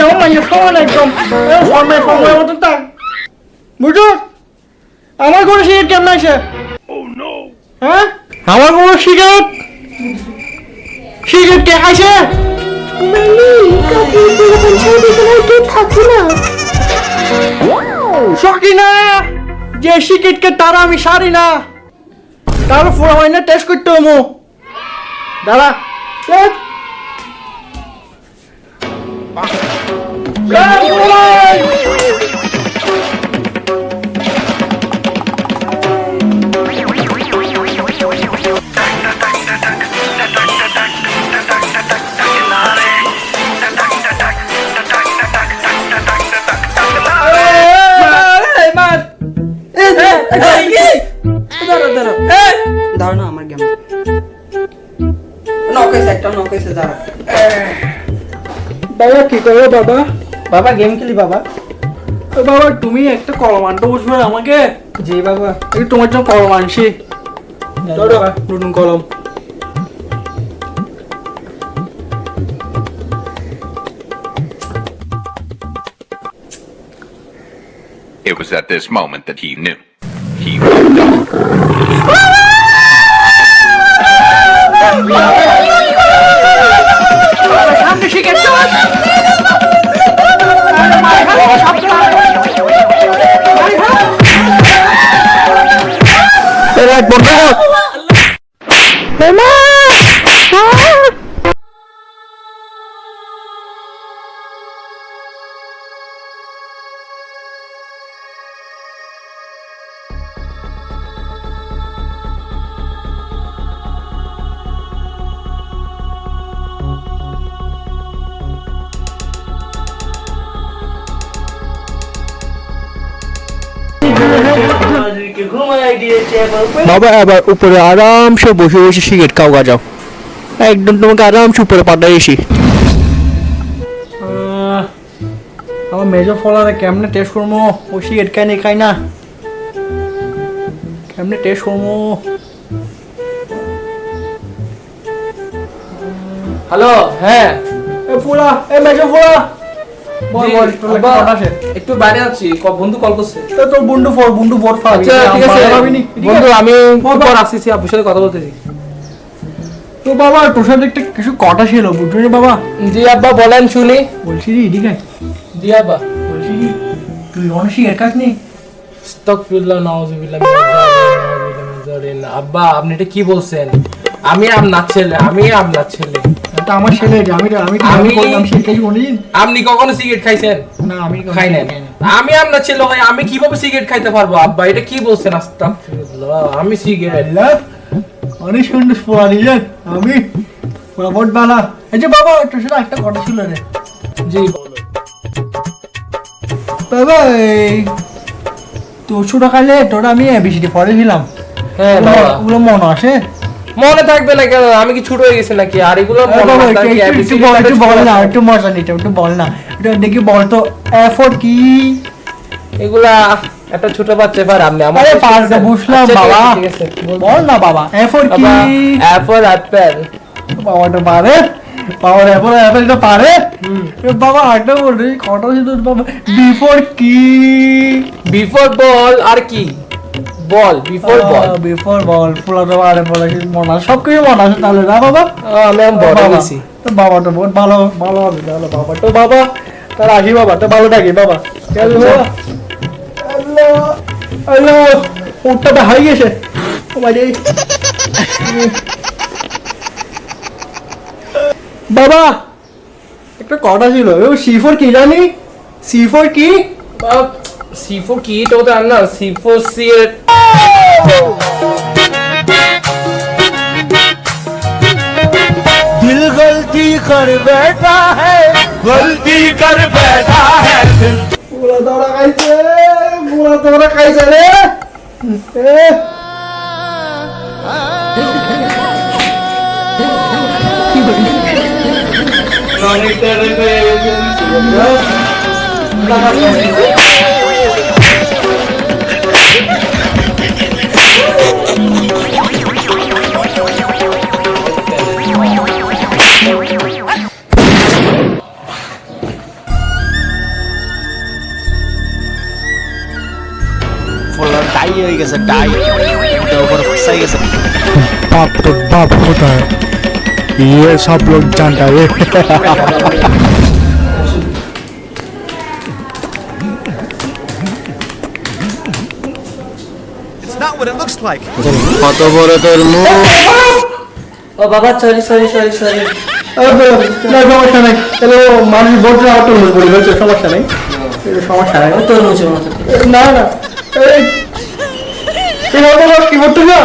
যেমন মানে সমান একদম সময় মতন থাক বুঝো আমার কোনো সিগারেট কেমন আছে হ্যাঁ আমার কোনো সিগারেট কে খাইছে সকি না যে সিগারেটকে তারা আমি সারি না তার পুরো হয় না টেস্ট করতে হবো দাঁড়া দাঁড়া না আমার গেম নকেছে দাঁড়া বাবা কি করো বাবা বাবা গেম খেলি বাবা বাবা তুমি একটা কলম আনতে বসবে আমাকে জি বাবা এই তোমার জন্য কলম আনছি ধরো নতুন কলম It was at this moment that he knew. He fucked up. সামনে শিখে চল বাবা এবার উপরে আরামসে বসে বসে সিগারেট খাওয়া যাও একদম তোমাকে আরামসে উপরে পাঠাইছি আমার মেজর ফলারে কেমনে টেস্ট করবো ও সিগারেট কেনে খাই না কেমনে টেস্ট করবো হ্যালো হ্যাঁ এ ফুলা এ মেজর ফুলা বল বল তোর আব্বা, কথা আছে একটু বাইরে আছি বন্ধু কল করছে তোর বন্ধু ফোর ফাবি আচ্ছা ঠিক আছে পাবিনি বন্ধু আমি বাবা। পর আসছি আপনার সাথে কথা বলতেছি তো বাবা তোর সাথে একটা কিছু কথা ছিল বুঝলি রে বাবা জি আব্বা বলেন শুনি বলছি রে এদিকে আয়। জি আব্বা বলছি রে তুই অনেক সিগারেট খাস নি আস্তাগফিরুল্লাহ নাউযুবিল্লাহ আব্বা আপনি এটা কি বলছেন আমি আপনার ছেলে এটা আমার ছেলে আমি করলাম সিগারেট কোনদিন আপনি কখনো সিগারেট খাইছেন না আমি খাই নাই আমি আপনার ছেলে ভাই আমি কিভাবে সিগারেট খাইতে পারবো আব্বা এটা কি বলছেন আস্তাগফিরুল্লাহ আমি সিগারেট অনেক সুন্দর পোড়া নিলেন আমি পোড়া বহুত বালা এই যে বাবা তোর সাথে একটা কথা ছিল রে জি বলো বাবা তো ছোট কালে তোরা আমি এবিসিডি পড়েছিলাম হ্যাঁ বাবা ওগুলো মনে আসে মনে থাকবে না কেন আমি কি ছোট হয়ে গেছি নাকি আর এগুলো বাবা একটু বল না একটু মজা নিতে একটু বল না এটা দেখি বল তো এফোর কি এগুলা একটা ছোট বাচ্চা পার আপনি আমার আরে পারবে বুঝলাম বাবা ঠিক আছে বল না বাবা এফোর কি বাবা অ্যাপল অ্যাপেল বাবাটা পারে বাবার অ্যাপলটা পারে বাবা আটটা বল রে কটা ছিল বাবা বিফোর কি বিফোর বল আর কি বল বিফোর বল ফুলাটা পারে বলে মনে সব কিছু মনে আছে তাহলে না বাবা আমি বড় হয়েছি তো বাবাটা বহুত ভালো হবে তাহলে বাবা তো বাবা তার আসি বাবা তো ভালো থাকি বাবা চল বাবা আল্লাহ আল্লাহ উঠটা হয়ে গেছে ও মাই রে বাবা একটা কথা ছিল ও C4 কি জানি C4 কি C4 কি এটা তো আর না C4 সিগারেট दिल गलती कर बैठा है पूरा दौरा खाइছে रे ডাই হয়ে গেছে ডাই উপরে ফুসাই গেছে बाप तो बाप होता है ये सब लोग जानता है It's not what it looks like. কত বড় তোর মুখ ও বাবা সরি সরি সরি সরি না সমস্যা নেই তাহলে মানুষ বলতে আর তরমুজ বলি হয়েছে সমস্যা নেই সমস্যা নেই তরমুজের মতো না না কি করতে না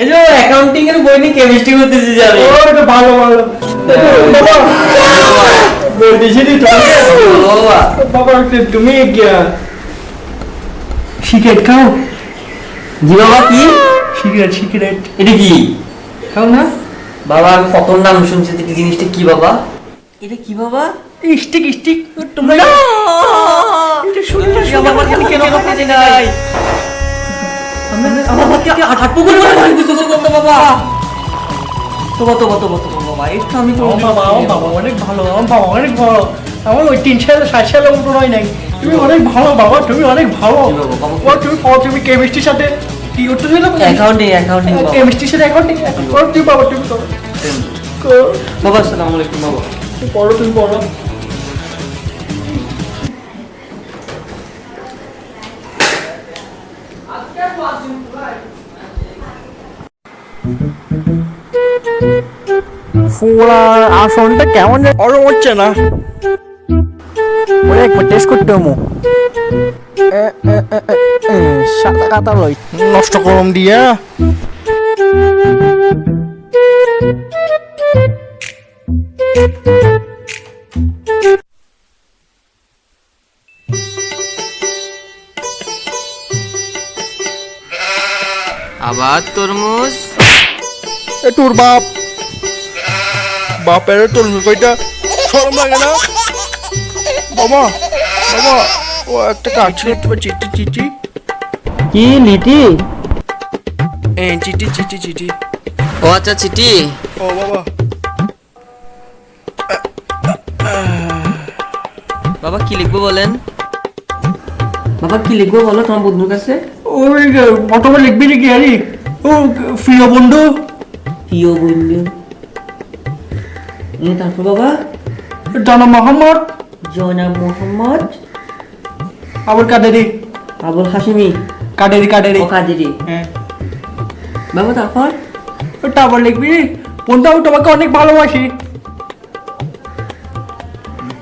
এই যে অ্যাকাউন্টিং এর বই নিয়ে কেমিস্ট্রি করতেছি যাবে ও এটা ভালো ভালো বাবা বলতেছি বাবা বাবা তুমি সিগারেট খাও জি বাবা কি সিগারেট সিগারেট এটা কি খাও না বাবা আমি কত নাম শুনছি এই জিনিসটা কি বাবা এটা কি বাবা স্টিক স্টিক তোমরা এটা শুনতে বাবা কেন করতে নাই আমার বাচ্চা কি আট পুকুর মারি দিতেছ কত বাবা তোবা তোবা তোবা তোবা বাবা এটা আমি তো বাবা বাবা অনেক ভালো বাবা অনেক ভালো আমার ওই 3 সালে 7 সালের মতো নয় নাই তুমি অনেক ভালো বাবা তুমি অনেক ভালো ও তুমি কেমিস্ট্রির সাথে কি করতে ছিল অ্যাকাউন্টিং অ্যাকাউন্টিং বাবা কেমিস্ট্রির সাথে অ্যাকাউন্টিং করো তুমি বাবা তুমি করো বাবা আসসালামু আলাইকুম বাবা পড়ো তুমি পড়ো ফুলার আসনটা কেমন গরম হচ্ছে না ওরে একবার টেস্ট করতে হমো সাদা কাতা লই নষ্ট করম দিয়া আবার তরমুজ এ তোর বাপ বাপের তরমুজ কইটা শরম লাগে না বাবা বাবা ও একটা কাজ ছিল তোমার চিঠি চিঠি কি লিটি চিঠি চিঠি চিঠি ও আচ্ছা চিঠি ও বাবা বাবা কি লিখবো বলেন বাবা কি লিখবো বলো তোমার বন্ধুর কাছে ওই প্রথমে লিখবি নাকি আরে ও প্রিয় বন্ধু প্রিয় বন্ধু তারপর বাবা জানা মোহাম্মদ জনাব মোহাম্মদ আবুল কাদেরি আবুল হাশিমি কাদেরি কাদেরি ও কাদেরি হ্যাঁ বাবা তারপর ওটা আবার লিখবি বন্ধু আমি তোমাকে অনেক ভালোবাসি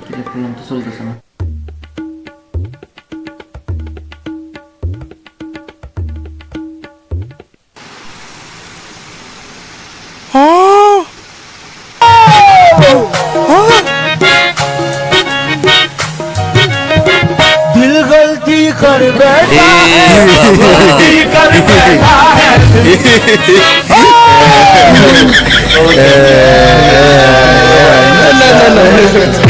কি লিখলাম তো চলতেছে না दिल गलती कर बैठा है